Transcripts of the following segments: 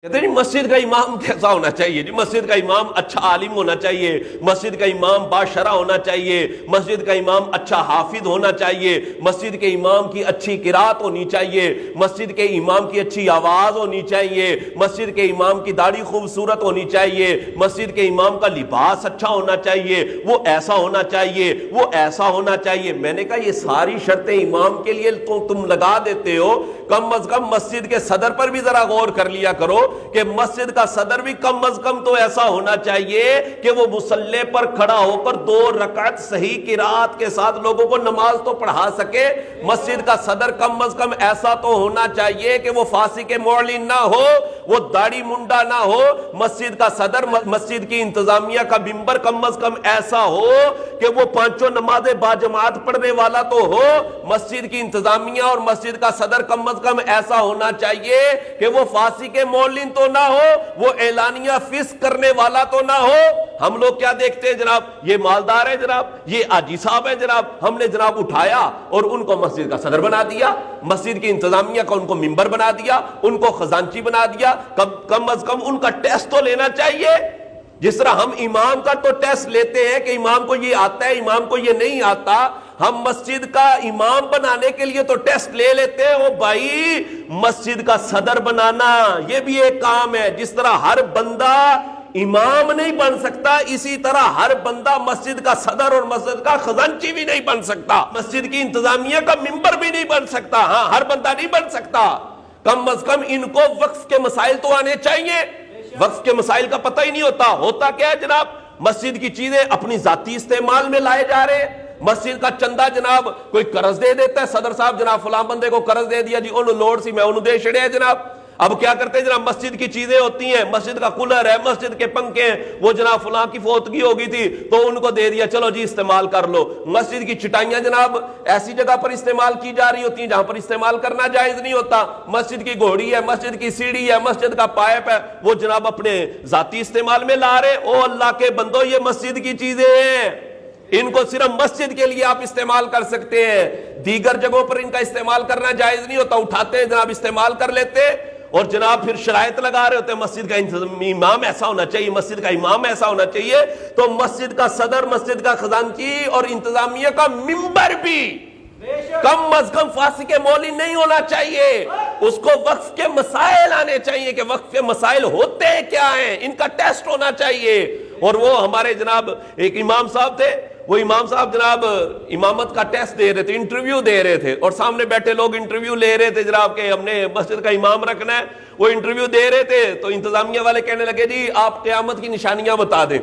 کہتے ہیں جی مسجد کا امام کیسا ہونا چاہیے؟ جی مسجد کا امام اچھا عالم ہونا چاہیے، مسجد کا امام باشرہ ہونا چاہیے، مسجد کا امام اچھا حافظ ہونا چاہیے، مسجد کے امام کی اچھی قرات ہونی چاہیے، مسجد کے امام کی اچھی آواز ہونی چاہیے، مسجد کے امام کی داڑھی خوبصورت ہونی چاہیے، مسجد کے امام کا لباس اچھا ہونا چاہیے، وہ ایسا ہونا چاہیے، وہ ایسا ہونا چاہیے۔ میں نے کہا یہ ساری شرطیں امام کے لیے تو تم لگا دیتے ہو، کم از کم مسجد کے صدر پر بھی ذرا غور کر لیا کرو کہ مسجد کا صدر بھی کم از کم تو ایسا ہونا چاہیے کہ وہ مصلی پر کھڑا ہو کر 2 رکعت صحیح قرات کے ساتھ لوگوں کو نماز تو پڑھا سکے۔ مسجد کا صدر کم از کم ایسا تو ہونا چاہیے کہ وہ فاسق معلن نہ ہو، وہ داڑھی منڈا نہ ہو۔ مسجد کا صدر، مسجد کی انتظامیہ کا ممبر کم از کم ایسا ہو کہ وہ 5 نمازیں باجماعت پڑھنے والا تو ہو۔ مسجد کی انتظامیہ اور مسجد کا صدر کم از کم ایسا ہونا چاہیے کہ وہ فاسق معلن تو نہ ہو، وہ اعلانیہ فسق کرنے والا تو نہ ہو۔ ہم لوگ کیا دیکھتے ہیں جناب؟ یہ مالدار ہے جناب، یہ حاجی صاحب ہے جناب، ہم نے جناب اٹھایا اور ان کو مسجد کا صدر بنا دیا، مسجد کی انتظامیہ کا ان کو ممبر بنا دیا، ان کو خزانچی بنا دیا۔ کم از کم ان کا ٹیسٹ تو لینا چاہیے، جس طرح ہم امام کا تو ٹیسٹ لیتے ہیں کہ امام کو یہ آتا ہے، امام کو یہ نہیں آتا۔ ہم مسجد کا امام بنانے کے لیے تو ٹیسٹ لے لیتے ہیں۔ وہ بھائی مسجد کا صدر بنانا یہ بھی ایک کام ہے۔ جس طرح ہر بندہ امام نہیں بن سکتا، اسی طرح ہر بندہ مسجد کا صدر اور مسجد کا خزانچی بھی نہیں بن سکتا، مسجد کی انتظامیہ کا ممبر بھی نہیں بن سکتا۔ ہاں، ہر بندہ نہیں بن سکتا۔ کم از کم ان کو وقف کے مسائل تو آنے چاہیے۔ وقف کے مسائل کا پتہ ہی نہیں ہوتا کیا ہے جناب؟ مسجد کی چیزیں اپنی ذاتی استعمال میں لائے جا رہے ہیں۔ مسجد کا چندہ جناب کوئی قرض دے دیتا ہے، صدر صاحب جناب فلاں بندے کو قرض دے دیا جی، انہوں لوڑ سی میں انہوں دے چھڑے ہیں جناب۔ اب کیا کرتے ہیں جناب؟ مسجد کی چیزیں ہوتی ہیں، مسجد کا کولر ہے، مسجد کے پنکھے ہیں، وہ جناب فلاں کی فوتگی ہوگی تھی تو ان کو دے دیا، چلو جی استعمال کر لو۔ مسجد کی چٹائیاں جناب ایسی جگہ پر استعمال کی جا رہی ہوتی ہیں جہاں پر استعمال کرنا جائز نہیں ہوتا۔ مسجد کی گھوڑی ہے، مسجد کی سیڑھی ہے، مسجد کا پائپ ہے، وہ جناب اپنے ذاتی استعمال میں لا رہے۔ او اللہ کے بندو، یہ مسجد کی چیزیں ہیں، ان کو صرف مسجد کے لیے آپ استعمال کر سکتے ہیں، دیگر جگہوں پر ان کا استعمال کرنا جائز نہیں ہوتا۔ اٹھاتے ہیں جناب، استعمال کر لیتے، اور جناب پھر شرائط لگا رہے ہوتے ہیں مسجد کا امام ایسا ہونا چاہیے، مسجد کا امام ایسا ہونا چاہیے۔ تو مسجد کا صدر، مسجد کا خزانچی اور انتظامیہ کا ممبر بھی کم از کم فاسق معلن نہیں ہونا چاہیے۔ اس کو وقف کے مسائل آنے چاہیے کہ وقف کے مسائل ہوتے کیا ہیں، ان کا ٹیسٹ ہونا چاہیے۔ اور وہ ہمارے جناب ایک امام صاحب تھے، وہ امام صاحب جناب امامت کا ٹیسٹ دے رہے تھے، انٹرویو دے رہے تھے، اور سامنے بیٹھے لوگ انٹرویو لے رہے تھے جناب کہ ہم نے مسجد کا امام رکھنا ہے۔ وہ انٹرویو دے رہے تھے تو انتظامیہ والے کہنے لگے جی آپ قیامت کی نشانیاں بتا دیں،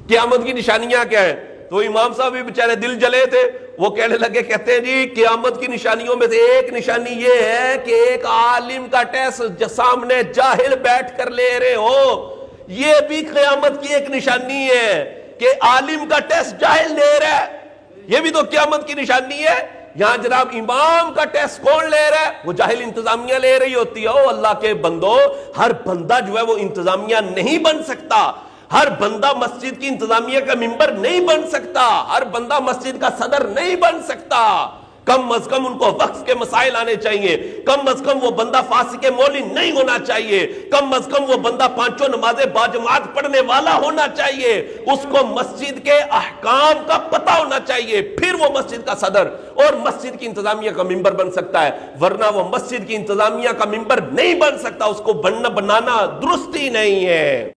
قیامت کی نشانیاں کیا ہیں؟ تو امام صاحب بھی بیچارے دل جلے تھے، وہ کہنے لگے، کہتے ہیں جی قیامت کی نشانیوں میں سے ایک نشانی یہ ہے کہ ایک عالم کا ٹیسٹ سامنے جاہل بیٹھ کر لے رہے ہو۔ یہ بھی قیامت کی ایک نشانی ہے کہ عالم کا ٹیسٹ جاہل لے رہا ہے، یہ بھی تو قیامت کی نشانی ہے۔ یہاں جناب امام کا ٹیسٹ کون لے رہا ہے؟ وہ جاہل انتظامیہ لے رہی ہوتی ہے۔ او اللہ کے بندو، ہر بندہ جو ہے وہ انتظامیہ نہیں بن سکتا، ہر بندہ مسجد کی انتظامیہ کا ممبر نہیں بن سکتا، ہر بندہ مسجد کا صدر نہیں بن سکتا۔ کم از کم ان کو وقف کے مسائل آنے چاہیے، کم از کم وہ بندہ فاسق معلن نہیں ہونا چاہیے، کم از کم وہ بندہ 5 نمازیں باجماعت پڑھنے والا ہونا چاہیے، اس کو مسجد کے احکام کا پتہ ہونا چاہیے، پھر وہ مسجد کا صدر اور مسجد کی انتظامیہ کا ممبر بن سکتا ہے، ورنہ وہ مسجد کی انتظامیہ کا ممبر نہیں بن سکتا۔ اس کو بنانا درست ہی نہیں ہے۔